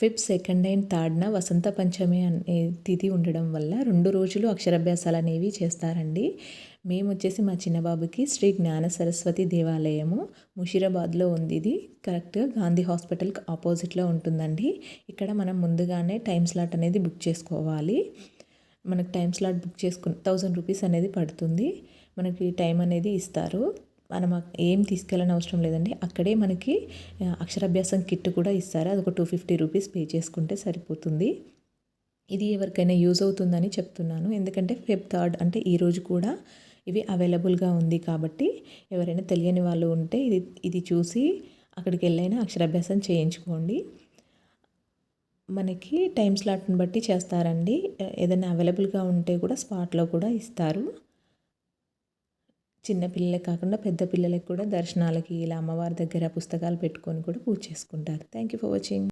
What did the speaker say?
Feb 2 and 3న వసంత పంచమి అనే తిథి ఉండడం వల్ల 2 రోజులు అక్షరాభ్యాసాలు అనేవి చేస్తారండి. మేము వచ్చేసి మా చిన్న బాబుకి శ్రీ జ్ఞాన సరస్వతి దేవాలయము ముషీరాబాద్లో ఉంది. ఇది కరెక్ట్గా గాంధీ హాస్పిటల్కి ఆపోజిట్లో ఉంటుందండి. ఇక్కడ మనం ముందుగానే టైం స్లాట్ అనేది బుక్ చేసుకోవాలి. మనకు టైం స్లాట్ బుక్ చేసుకుని 1000 రూపీస్ అనేది పడుతుంది. మనకి టైం అనేది ఇస్తారు. మనం ఏం తీసుకెళ్ళని అవసరం లేదండి. అక్కడే మనకి అక్షరాభ్యాసం కిట్ కూడా ఇస్తారు. అది ఒక 250 రూపీస్ పే చేసుకుంటే సరిపోతుంది. ఇది ఎవరికైనా యూజ్ అవుతుందని చెప్తున్నాను. ఎందుకంటే ఫెబ్ 3 అంటే ఈరోజు కూడా ఇవి అవైలబుల్గా ఉంది కాబట్టి ఎవరైనా తెలియని వాళ్ళు ఉంటే ఇది చూసి అక్కడికి వెళ్ళైనా అక్షరాభ్యాసం చేయించుకోండి. మనకి టైం స్లాట్ని బట్టి చేస్తారండి. ఏదైనా అవైలబుల్గా ఉంటే కూడా స్పాట్లో కూడా ఇస్తారు. చిన్న పిల్లలే కాకుండా పెద్ద పిల్లలకి కూడా దర్శనాలకి ఇలా అమ్మవారి దగ్గర పుస్తకాలు పెట్టుకొని కూడా పూజ చేసుకుంటారు. Thank you for watching.